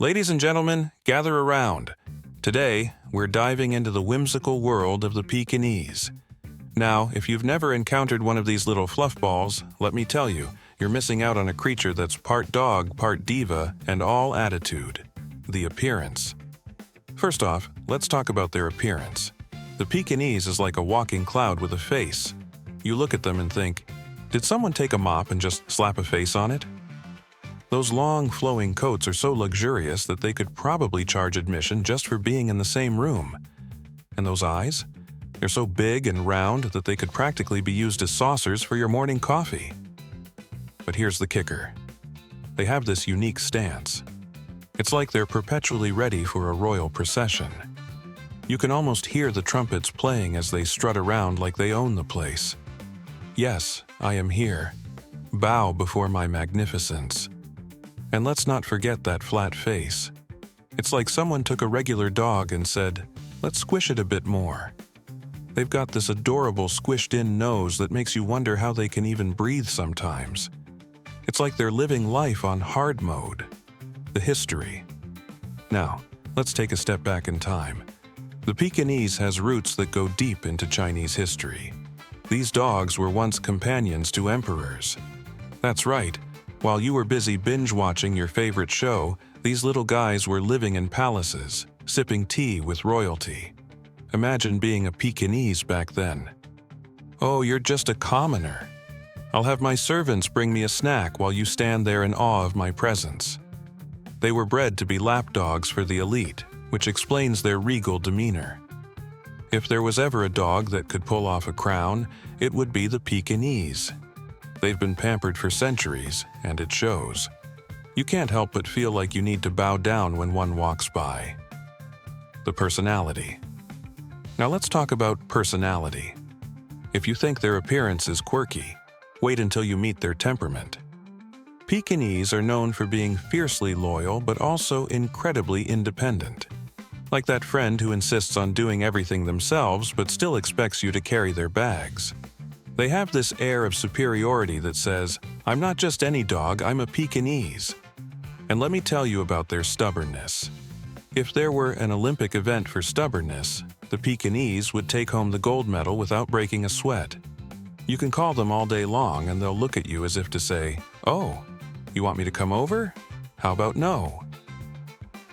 Ladies and gentlemen, gather around. Today, we're diving into the whimsical world of the Pekingese. Now, if you've never encountered one of these little fluff balls, let me tell you, you're missing out on a creature that's part dog, part diva, and all attitude. The appearance. First off, let's talk about their appearance. The Pekingese is like a walking cloud with a face. You look at them and think, did someone take a mop and just slap a face on it? Those long, flowing coats are so luxurious that they could probably charge admission just for being in the same room. And those eyes? They're so big and round that they could practically be used as saucers for your morning coffee. But here's the kicker. They have this unique stance. It's like they're perpetually ready for a royal procession. You can almost hear the trumpets playing as they strut around like they own the place. Yes, I am here. Bow before my magnificence. And let's not forget that flat face. It's like someone took a regular dog and said, let's squish it a bit more. They've got this adorable squished-in nose that makes you wonder how they can even breathe sometimes. It's like they're living life on hard mode. The history. Now, let's take a step back in time. The Pekingese has roots that go deep into Chinese history. These dogs were once companions to emperors. That's right. While you were busy binge-watching your favorite show, these little guys were living in palaces, sipping tea with royalty. Imagine being a Pekingese back then. Oh, you're just a commoner. I'll have my servants bring me a snack while you stand there in awe of my presence. They were bred to be lapdogs for the elite, which explains their regal demeanor. If there was ever a dog that could pull off a crown, it would be the Pekingese. They've been pampered for centuries, and it shows. You can't help but feel like you need to bow down when one walks by. The personality. Now let's talk about personality. If you think their appearance is quirky, wait until you meet their temperament. Pekingese are known for being fiercely loyal but also incredibly independent. Like that friend who insists on doing everything themselves but still expects you to carry their bags. They have this air of superiority that says, I'm not just any dog, I'm a Pekingese. And let me tell you about their stubbornness. If there were an Olympic event for stubbornness, the Pekingese would take home the gold medal without breaking a sweat. You can call them all day long and they'll look at you as if to say, oh, you want me to come over? How about no?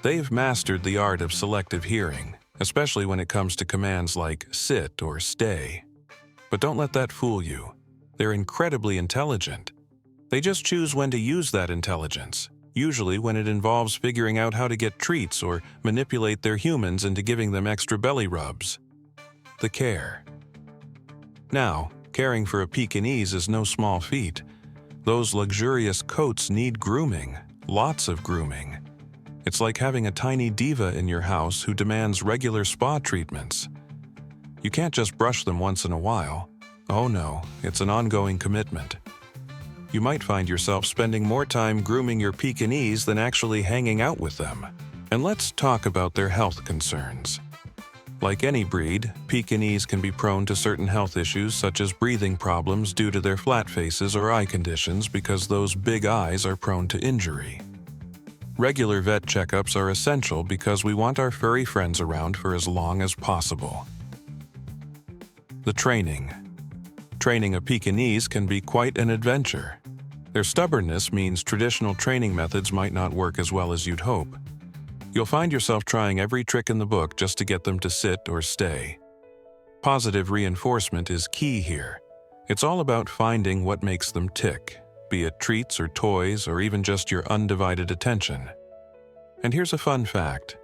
They've mastered the art of selective hearing, especially when it comes to commands like sit or stay. But don't let that fool you. They're incredibly intelligent. They just choose when to use that intelligence, usually when it involves figuring out how to get treats or manipulate their humans into giving them extra belly rubs. The care. Now, caring for a Pekingese is no small feat. Those luxurious coats need grooming, lots of grooming. It's like having a tiny diva in your house who demands regular spa treatments. You can't just brush them once in a while. Oh no, it's an ongoing commitment. You might find yourself spending more time grooming your Pekingese than actually hanging out with them. And let's talk about their health concerns. Like any breed, Pekingese can be prone to certain health issues such as breathing problems due to their flat faces or eye conditions because those big eyes are prone to injury. Regular vet checkups are essential because we want our furry friends around for as long as possible. The training. Training a Pekingese can be quite an adventure. Their stubbornness means traditional training methods might not work as well as you'd hope. You'll find yourself trying every trick in the book just to get them to sit or stay. Positive reinforcement is key here. It's all about finding what makes them tick, be it treats or toys or even just your undivided attention. And here's a fun fact.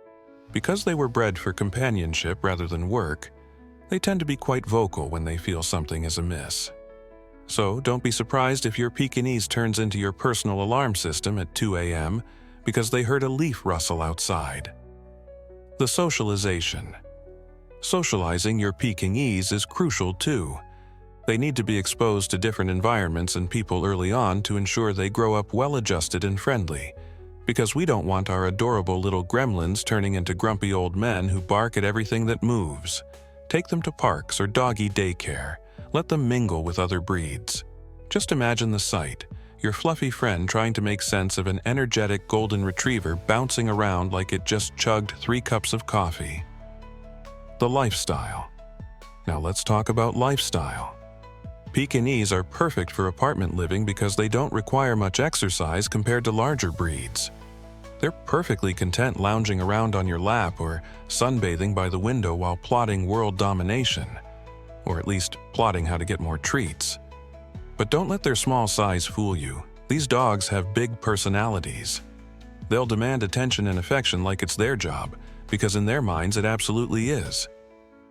Because they were bred for companionship rather than work, they tend to be quite vocal when they feel something is amiss. So don't be surprised if your Pekingese turns into your personal alarm system at 2 a.m. because they heard a leaf rustle outside. The socialization. Socializing your Pekingese is crucial too. They need to be exposed to different environments and people early on to ensure they grow up well-adjusted and friendly, because we don't want our adorable little gremlins turning into grumpy old men who bark at everything that moves. Take them to parks or doggy daycare. Let them mingle with other breeds. Just imagine the sight. your fluffy friend trying to make sense of an energetic golden retriever bouncing around like it just chugged 3 cups of coffee. The lifestyle. Now let's talk about lifestyle. Pekingese are perfect for apartment living because they don't require much exercise compared to larger breeds. They're perfectly content lounging around on your lap or sunbathing by the window while plotting world domination, or at least plotting how to get more treats. But don't let their small size fool you. These dogs have big personalities. They'll demand attention and affection like it's their job, because in their minds it absolutely is.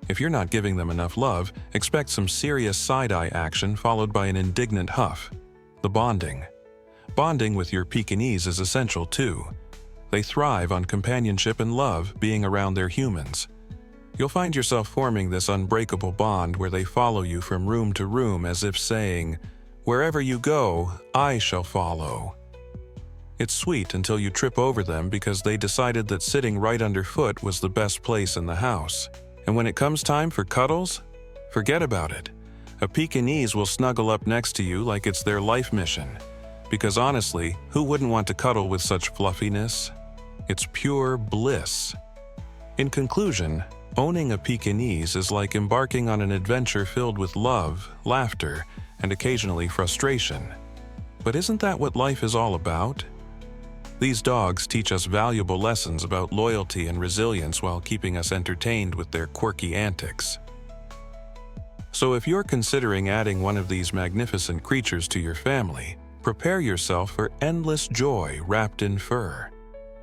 If you're not giving them enough love, expect some serious side-eye action followed by an indignant huff. The bonding. Bonding with your Pekingese is essential too. They thrive on companionship and love, being around their humans. You'll find yourself forming this unbreakable bond where they follow you from room to room as if saying, "Wherever you go, I shall follow." It's sweet until you trip over them because they decided that sitting right underfoot was the best place in the house. And when it comes time for cuddles, forget about it. A Pekingese will snuggle up next to you like it's their life mission. Because honestly, who wouldn't want to cuddle with such fluffiness? It's pure bliss. In conclusion, owning a Pekingese is like embarking on an adventure filled with love, laughter, and occasionally frustration. But isn't that what life is all about? These dogs teach us valuable lessons about loyalty and resilience while keeping us entertained with their quirky antics. So if you're considering adding one of these magnificent creatures to your family, prepare yourself for endless joy wrapped in fur.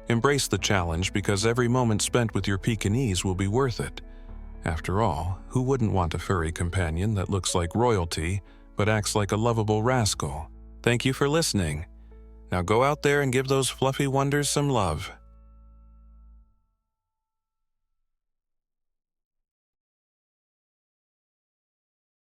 Embrace the challenge because every moment spent with your Pekingese will be worth it. After all, who wouldn't want a furry companion that looks like royalty but acts like a lovable rascal? Thank you for listening. Now go out there and give those fluffy wonders some love.